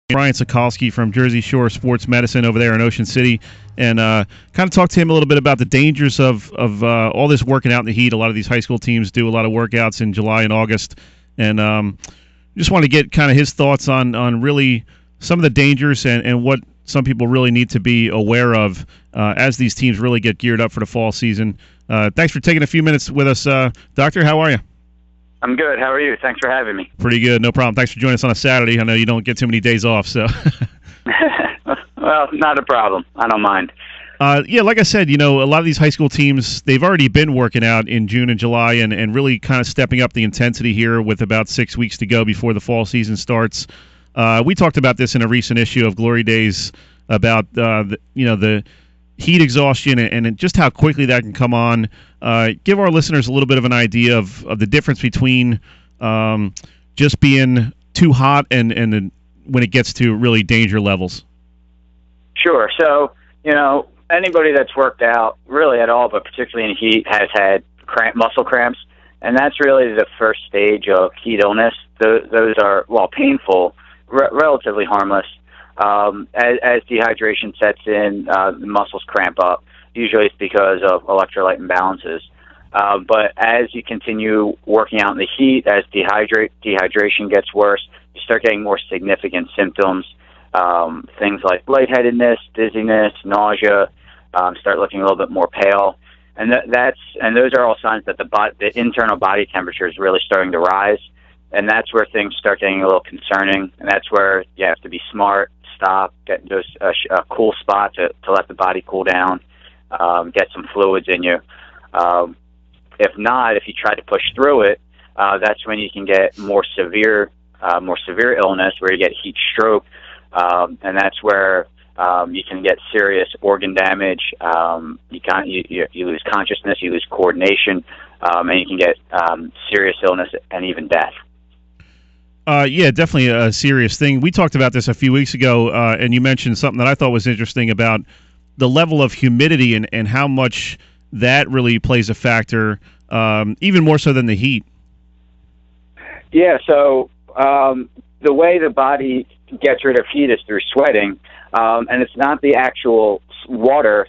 Brian Sokalsky from Jersey Shore Sports Medicine over there in Ocean City, and kind of talk to him a little bit about the dangers of all this working out in the heat. A lot of these high school teams do a lot of workouts in July and August, and just want to get kind of his thoughts on really some of the dangers and what some people really need to be aware of as these teams really get geared up for the fall season. Thanks for taking a few minutes with us, Doctor. How are you? I'm good. How are you? Thanks for having me. Pretty good. No problem. Thanks for joining us on a Saturday. I know you don't get too many days off, so. Well, not a problem. I don't mind. Yeah, like I said, a lot of these high school teams, they've already been working out in June and July and really kind of stepping up the intensity here with about 6 weeks to go before the fall season starts. We talked about this in a recent issue of Glory Days about, the heat exhaustion and just how quickly that can come on. Give our listeners a little bit of an idea of the difference between just being too hot and when it gets to really danger levels. Sure. So, anybody that's worked out really at all, but particularly in heat, has had muscle cramps, and that's really the first stage of heat illness. Those are, while painful, relatively harmless. As dehydration sets in, the muscles cramp up. Usually it's because of electrolyte imbalances. But as you continue working out in the heat, as dehydration gets worse, you start getting more significant symptoms. Things like lightheadedness, dizziness, nausea, start looking a little bit more pale. And those are all signs that the internal body temperature is really starting to rise. And that's where things start getting a little concerning. And that's where you have to be smart, stop, get into a cool spot to let the body cool down, get some fluids in you. If not, if you try to push through it, that's when you can get more severe illness, where you get heat stroke, and that's where you can get serious organ damage. You lose consciousness, you lose coordination, and you can get serious illness and even death. Yeah, definitely a serious thing. We talked about this a few weeks ago, and you mentioned something that I thought was interesting about the level of humidity and how much that really plays a factor, even more so than the heat. Yeah, so the way the body gets rid of heat is through sweating, and it's not the actual water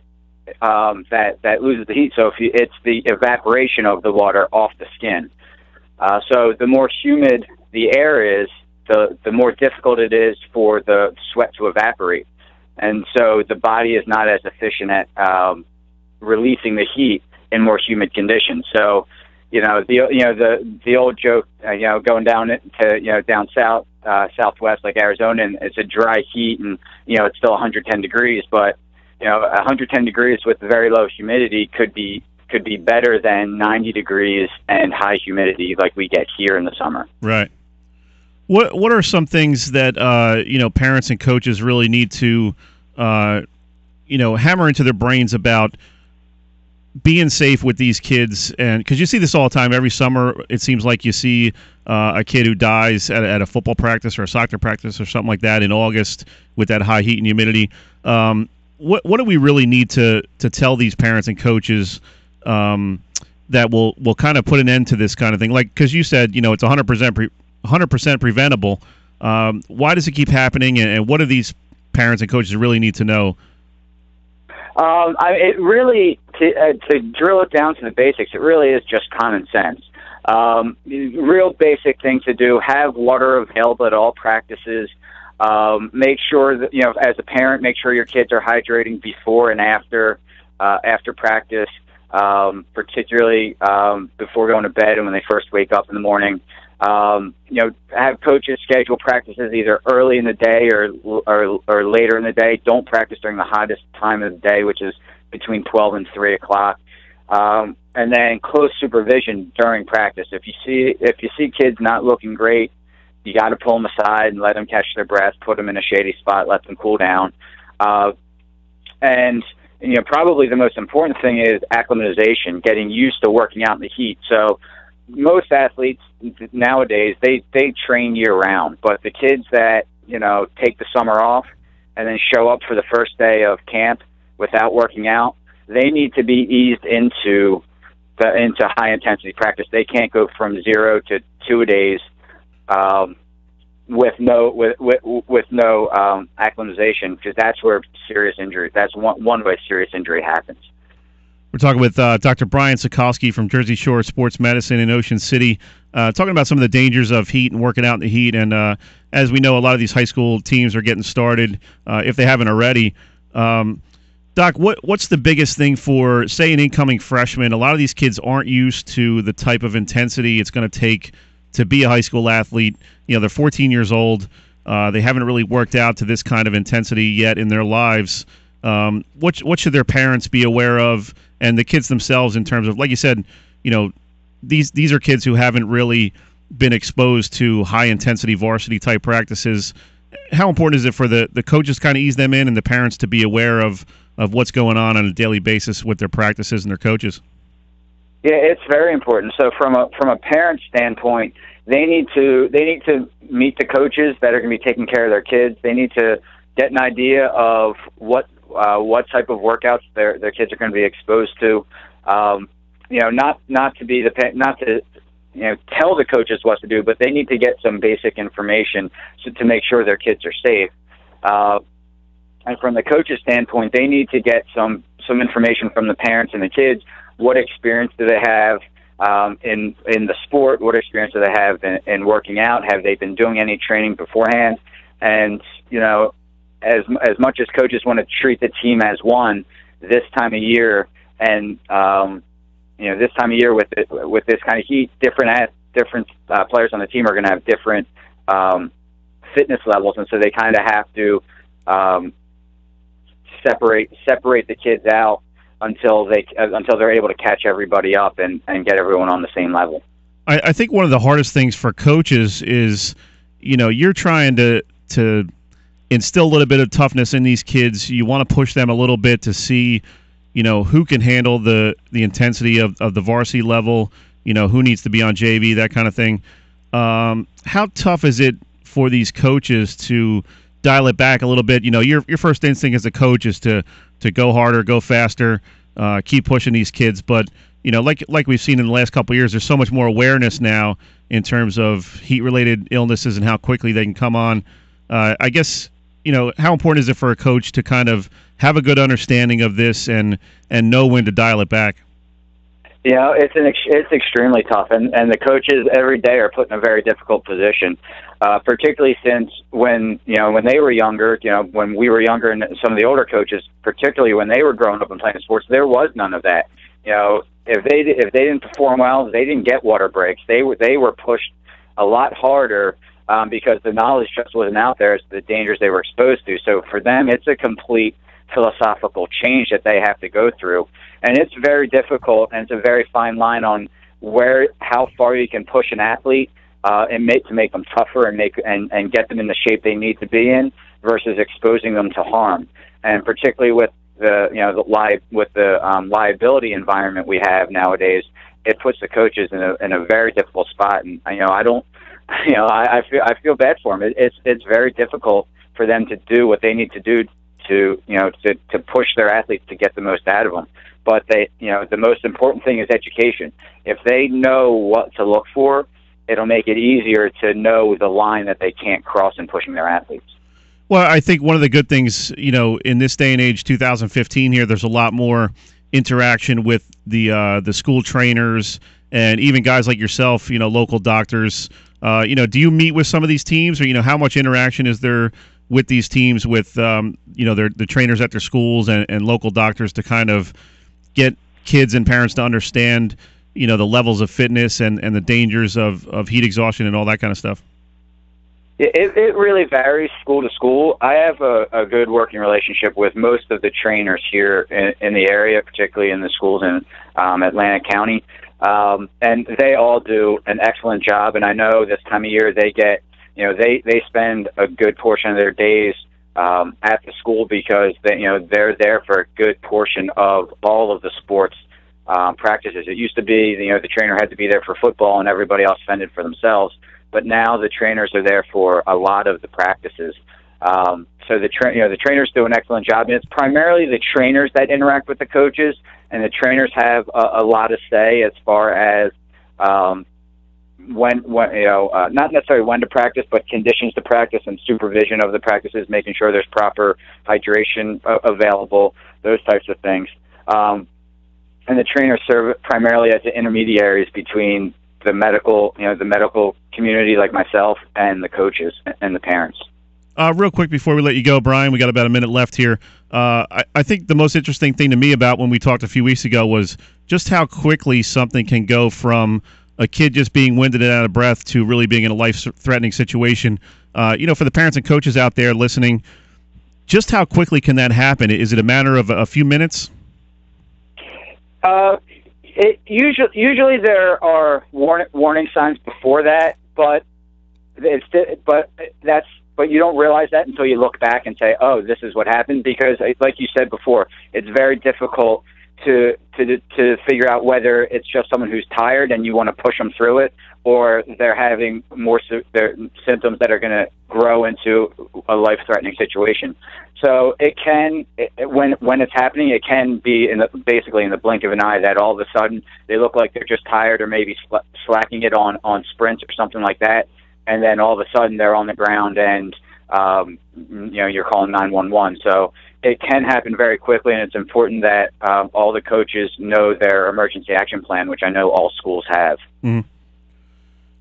that loses the heat. So it's the evaporation of the water off the skin. So the more humid the air is, the more difficult it is for the sweat to evaporate. And so the body is not as efficient at releasing the heat in more humid conditions. So, the old joke, going down to down south, southwest like Arizona, and it's a dry heat, and it's still 110 degrees, but 110 degrees with very low humidity could be better than 90 degrees and high humidity like we get here in the summer. Right. What are some things that parents and coaches really need to hammer into their brains about being safe with these kids? And because you see this all the time, every summer it seems like you see a kid who dies at a football practice or a soccer practice or something like that in August with that high heat and humidity. What do we really need to tell these parents and coaches that will kind of put an end to this kind of thing? Like, because you said it's 100% preventable. Why does it keep happening, and what do these parents and coaches really need to know? It really, to drill it down to the basics, it really is just common sense. Real basic things to do: have water available at all practices. Make sure that as a parent, make sure your kids are hydrating before and after practice, particularly before going to bed and when they first wake up in the morning. Have coaches schedule practices either early in the day or later in the day. Don't practice during the hottest time of the day, which is between 12 and 3 o'clock. And then close supervision during practice. If you see kids not looking great, you got to pull them aside and let them catch their breath, put them in a shady spot, let them cool down. And probably the most important thing is acclimatization, getting used to working out in the heat. So most athletes nowadays, they train year-round, but the kids that, take the summer off and then show up for the first day of camp without working out, they need to be eased into high-intensity practice. They can't go from 0 to 2 days with no acclimatization, because that's where serious injury. That's one way serious injury happens. We're talking with Dr. Brian Sokalsky from Jersey Shore Sports Medicine in Ocean City, talking about some of the dangers of heat and working out in the heat. And as we know, a lot of these high school teams are getting started, if they haven't already. Doc, what's the biggest thing for, say, an incoming freshman? A lot of these kids aren't used to the type of intensity it's going to take to be a high school athlete. They're 14 years old. They haven't really worked out to this kind of intensity yet in their lives. What should their parents be aware of, and the kids themselves, in terms of, like you said, these are kids who haven't really been exposed to high intensity varsity type practices. How important is it for the coaches to kind of ease them in, and the parents to be aware of what's going on a daily basis with their practices and their coaches? Yeah, it's very important. So from a parent standpoint, they need to meet the coaches that are going to be taking care of their kids. They need to get an idea of what type of workouts their kids are going to be exposed to. Not to tell the coaches what to do, but they need to get some basic information to make sure their kids are safe. And from the coach's standpoint, they need to get some information from the parents and the kids. What experience do they have in the sport? What experience do they have in working out? Have they been doing any training beforehand? And as much as coaches want to treat the team as one this time of year, and this time of year with this kind of heat, different players on the team are going to have different fitness levels, and so they kind of have to separate the kids out until they're able to catch everybody up and get everyone on the same level. I think one of the hardest things for coaches is, you're trying to instill a little bit of toughness in these kids. You want to push them a little bit to see, who can handle the intensity of the varsity level, who needs to be on JV, that kind of thing. How tough is it for these coaches to dial it back a little bit? Your first instinct as a coach is to go harder, go faster, keep pushing these kids. But, like we've seen in the last couple of years, there's so much more awareness now in terms of heat-related illnesses and how quickly they can come on. I guess, how important is it for a coach to kind of have a good understanding of this and know when to dial it back? It's extremely tough, and the coaches every day are put in a very difficult position, particularly since when they were younger, when we were younger, and some of the older coaches, particularly when they were growing up and playing sports, there was none of that. If they didn't perform well, they didn't get water breaks. They were pushed a lot harder because the knowledge just wasn't out there as to the dangers they were exposed to. So for them, it's a complete philosophical change that they have to go through, and it's very difficult, and it's a very fine line on how far you can push an athlete to make them tougher and get them in the shape they need to be in versus exposing them to harm. And particularly with the liability environment we have nowadays, it puts the coaches in a very difficult spot. And I feel bad for them. It's very difficult for them to do what they need to do to push their athletes to get the most out of them. But the most important thing is education. If they know what to look for, it'll make it easier to know the line that they can't cross in pushing their athletes. Well, I think one of the good things, in this day and age, 2015 here, there's a lot more interaction with the school trainers and even guys like yourself, local doctors. Do you meet with some of these teams, or how much interaction is there with these teams with the trainers at their schools and local doctors to kind of get kids and parents to understand the levels of fitness and the dangers of heat exhaustion and all that kind of stuff? It really varies school to school. I have a good working relationship with most of the trainers here in the area, particularly in the schools in Atlantic County, and they all do an excellent job. And I know this time of year they get they spend a good portion of their days at the school because they're there for a good portion of all of the sports practices. It used to be the trainer had to be there for football and everybody else fended for themselves, but now the trainers are there for a lot of the practices. So the trainers do an excellent job, and it's primarily the trainers that interact with the coaches, and the trainers have a lot of say as far as not necessarily when to practice, but conditions to practice and supervision of the practices, making sure there's proper hydration available, those types of things. And the trainers serve primarily as the intermediaries between the medical community like myself and the coaches and the parents. Real quick before we let you go, Brian, we got about a minute left here. I think the most interesting thing to me about when we talked a few weeks ago was just how quickly something can go from a kid just being winded and out of breath to really being in a life-threatening situation. For the parents and coaches out there listening, just how quickly can that happen? Is it a matter of a few minutes? Usually there are warning signs before that, but you don't realize that until you look back and say, "Oh, this is what happened." Because, like you said before, it's very difficult to figure out whether it's just someone who's tired and you want to push them through it, or they're having their symptoms that are going to grow into a life-threatening situation. So it can, when it's happening, it can be basically in the blink of an eye that all of a sudden they look like they're just tired or maybe slacking it on sprints or something like that, and then all of a sudden they're on the ground and you're calling 911. So it can happen very quickly, and it's important that all the coaches know their emergency action plan, which I know all schools have. Mm-hmm.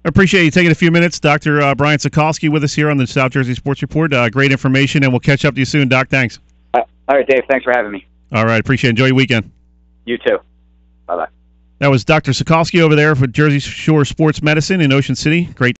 I appreciate you taking a few minutes. Dr. Brian Sokalsky with us here on the South Jersey Sports Report. Great information, and we'll catch up to you soon, Doc. Thanks. All right, Dave. Thanks for having me. All right. Appreciate it. Enjoy your weekend. You too. Bye-bye. That was Dr. Sokalsky over there for Jersey Shore Sports Medicine in Ocean City. Great.